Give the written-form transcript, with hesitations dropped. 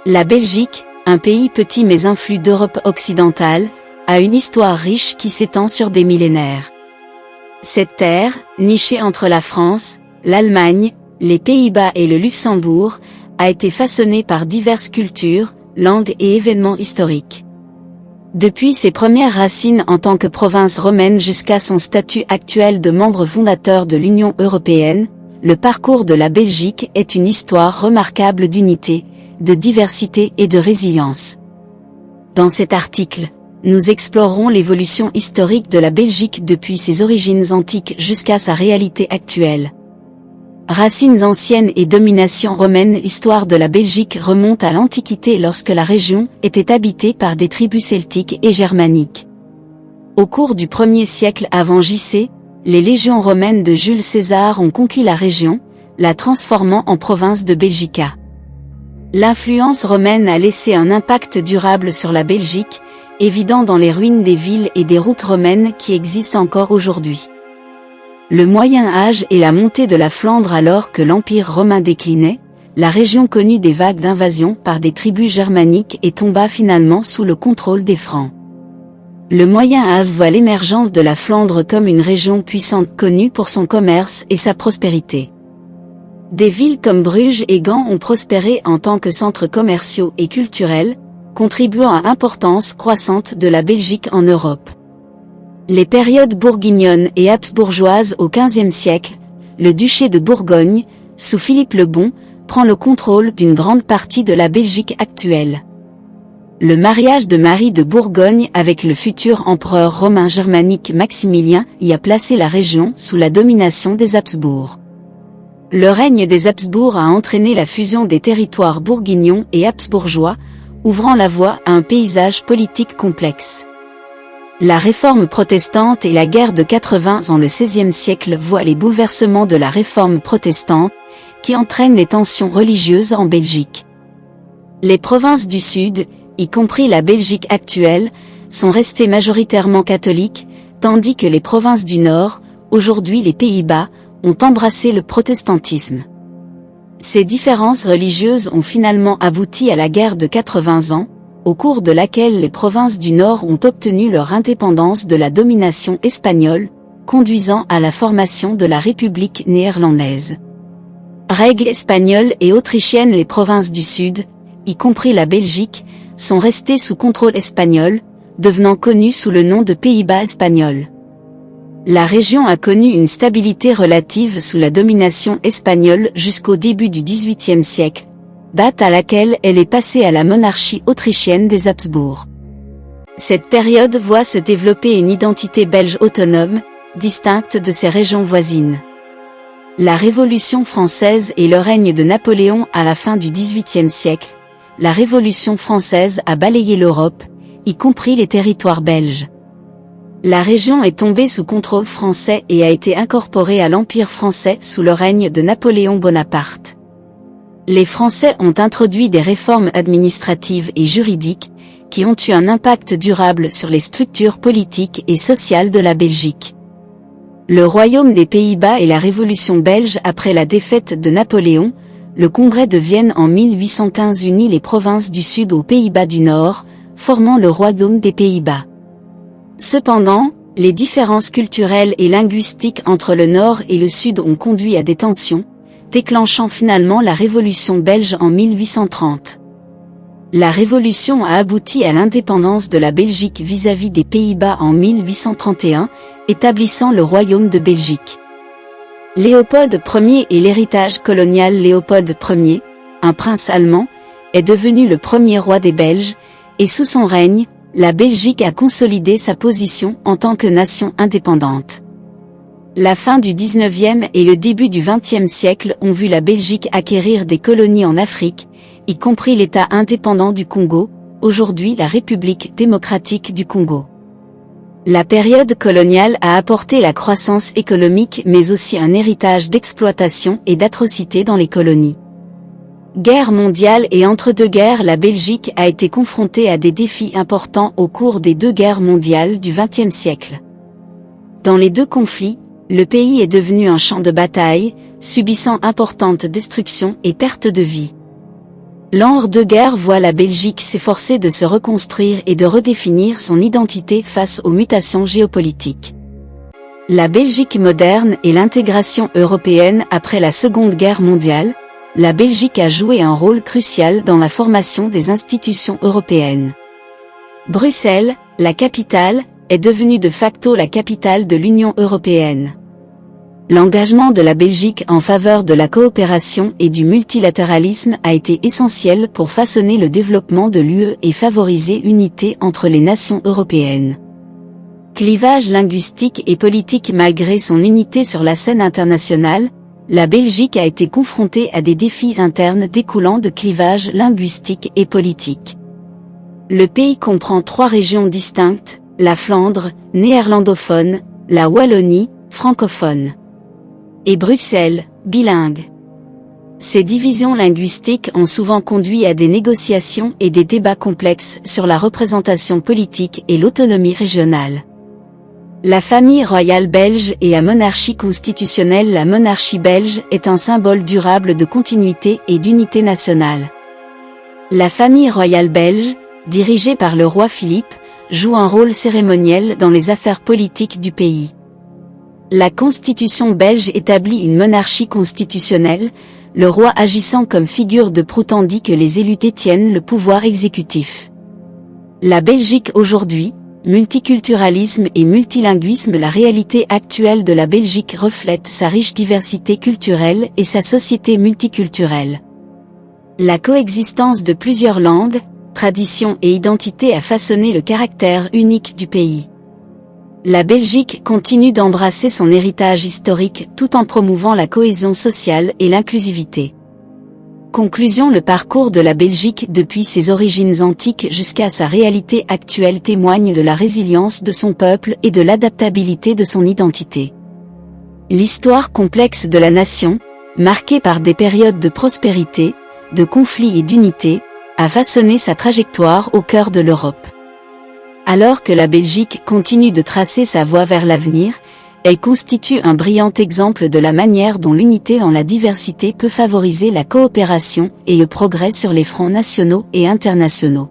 La Belgique, un pays petit mais influx d'Europe occidentale, a une histoire riche qui s'étend sur des millénaires. Cette terre, nichée entre la France, l'Allemagne, les Pays-Bas et le Luxembourg, a été façonnée par diverses cultures, langues et événements historiques. Depuis ses premières racines en tant que province romaine jusqu'à son statut actuel de membre fondateur de l'Union européenne, le parcours de la Belgique est une histoire remarquable d'unité, de diversité et de résilience. Dans cet article, nous explorerons l'évolution historique de la Belgique depuis ses origines antiques jusqu'à sa réalité actuelle. Racines anciennes et domination romaine. L'histoire de la Belgique remonte à l'Antiquité lorsque la région était habitée par des tribus celtiques et germaniques. Au cours du 1er siècle avant J.C., les légions romaines de Jules César ont conquis la région, la transformant en province de Belgica. L'influence romaine a laissé un impact durable sur la Belgique, évident dans les ruines des villes et des routes romaines qui existent encore aujourd'hui. Le Moyen Âge et la montée de la Flandre. Alors que l'Empire romain déclinait, la région connut des vagues d'invasion par des tribus germaniques et tomba finalement sous le contrôle des Francs. Le Moyen Âge voit l'émergence de la Flandre comme une région puissante connue pour son commerce et sa prospérité. Des villes comme Bruges et Gand ont prospéré en tant que centres commerciaux et culturels, contribuant à l'importance croissante de la Belgique en Europe. Les périodes bourguignonnes et habsbourgeoises au XVe siècle, le duché de Bourgogne, sous Philippe le Bon, prend le contrôle d'une grande partie de la Belgique actuelle. Le mariage de Marie de Bourgogne avec le futur empereur romain germanique Maximilien y a placé la région sous la domination des Habsbourg. Le règne des Habsbourg a entraîné la fusion des territoires bourguignons et habsbourgeois, ouvrant la voie à un paysage politique complexe. La réforme protestante et la guerre de 80 ans le XVIe siècle voient les bouleversements de la réforme protestante, qui entraînent les tensions religieuses en Belgique. Les provinces du Sud, y compris la Belgique actuelle, sont restées majoritairement catholiques, tandis que les provinces du Nord, aujourd'hui les Pays-Bas, ont embrassé le protestantisme. Ces différences religieuses ont finalement abouti à la guerre de 80 ans, au cours de laquelle les provinces du Nord ont obtenu leur indépendance de la domination espagnole, conduisant à la formation de la République néerlandaise. Règles espagnoles et autrichiennes. Les provinces du Sud, y compris la Belgique, sont restées sous contrôle espagnol, devenant connues sous le nom de Pays-Bas espagnols. La région a connu une stabilité relative sous la domination espagnole jusqu'au début du XVIIIe siècle, date à laquelle elle est passée à la monarchie autrichienne des Habsbourg. Cette période voit se développer une identité belge autonome, distincte de ses régions voisines. La Révolution française et le règne de Napoléon à la fin du XVIIIe siècle, la Révolution française a balayé l'Europe, y compris les territoires belges. La région est tombée sous contrôle français et a été incorporée à l'Empire français sous le règne de Napoléon Bonaparte. Les Français ont introduit des réformes administratives et juridiques, qui ont eu un impact durable sur les structures politiques et sociales de la Belgique. Le Royaume des Pays-Bas et la Révolution belge. Après la défaite de Napoléon, le Congrès de Vienne en 1815 unit les provinces du Sud aux Pays-Bas du Nord, formant le Royaume des Pays-Bas. Cependant, les différences culturelles et linguistiques entre le Nord et le Sud ont conduit à des tensions, déclenchant finalement la Révolution belge en 1830. La Révolution a abouti à l'indépendance de la Belgique vis-à-vis des Pays-Bas en 1831, établissant le Royaume de Belgique. Léopold Ier et l'héritage colonial. Léopold Ier, un prince allemand, est devenu le premier roi des Belges, et sous son règne, la Belgique a consolidé sa position en tant que nation indépendante. La fin du XIXe et le début du XXe siècle ont vu la Belgique acquérir des colonies en Afrique, y compris l'État indépendant du Congo, aujourd'hui la République démocratique du Congo. La période coloniale a apporté la croissance économique mais aussi un héritage d'exploitation et d'atrocités dans les colonies. Guerre mondiale et entre-deux-guerres. La Belgique a été confrontée à des défis importants au cours des deux guerres mondiales du XXe siècle. Dans les deux conflits, le pays est devenu un champ de bataille, subissant importantes destructions et pertes de vie. L'entre-deux-guerres voit la Belgique s'efforcer de se reconstruire et de redéfinir son identité face aux mutations géopolitiques. La Belgique moderne et l'intégration européenne après la Seconde Guerre mondiale, la Belgique a joué un rôle crucial dans la formation des institutions européennes. Bruxelles, la capitale, est devenue de facto la capitale de l'Union européenne. L'engagement de la Belgique en faveur de la coopération et du multilatéralisme a été essentiel pour façonner le développement de l'UE et favoriser l'unité entre les nations européennes. Clivage linguistique et politique. Malgré son unité sur la scène internationale, la Belgique a été confrontée à des défis internes découlant de clivages linguistiques et politiques. Le pays comprend 3 régions distinctes, la Flandre, néerlandophone, la Wallonie, francophone, et Bruxelles, bilingue. Ces divisions linguistiques ont souvent conduit à des négociations et des débats complexes sur la représentation politique et l'autonomie régionale. La famille royale belge et la monarchie constitutionnelle. La monarchie belge est un symbole durable de continuité et d'unité nationale. La famille royale belge, dirigée par le roi Philippe, joue un rôle cérémoniel dans les affaires politiques du pays. La Constitution belge établit une monarchie constitutionnelle, le roi agissant comme figure de proue tandis que les élus détiennent le pouvoir exécutif. La Belgique aujourd'hui, multiculturalisme et multilinguisme. La réalité actuelle de la Belgique reflète sa riche diversité culturelle et sa société multiculturelle. La coexistence de plusieurs langues, traditions et identités a façonné le caractère unique du pays. La Belgique continue d'embrasser son héritage historique tout en promouvant la cohésion sociale et l'inclusivité. Conclusion. Le parcours de la Belgique depuis ses origines antiques jusqu'à sa réalité actuelle témoigne de la résilience de son peuple et de l'adaptabilité de son identité. L'histoire complexe de la nation, marquée par des périodes de prospérité, de conflits et d'unité, a façonné sa trajectoire au cœur de l'Europe. Alors que la Belgique continue de tracer sa voie vers l'avenir, elle constitue un brillant exemple de la manière dont l'unité dans la diversité peut favoriser la coopération et le progrès sur les fronts nationaux et internationaux.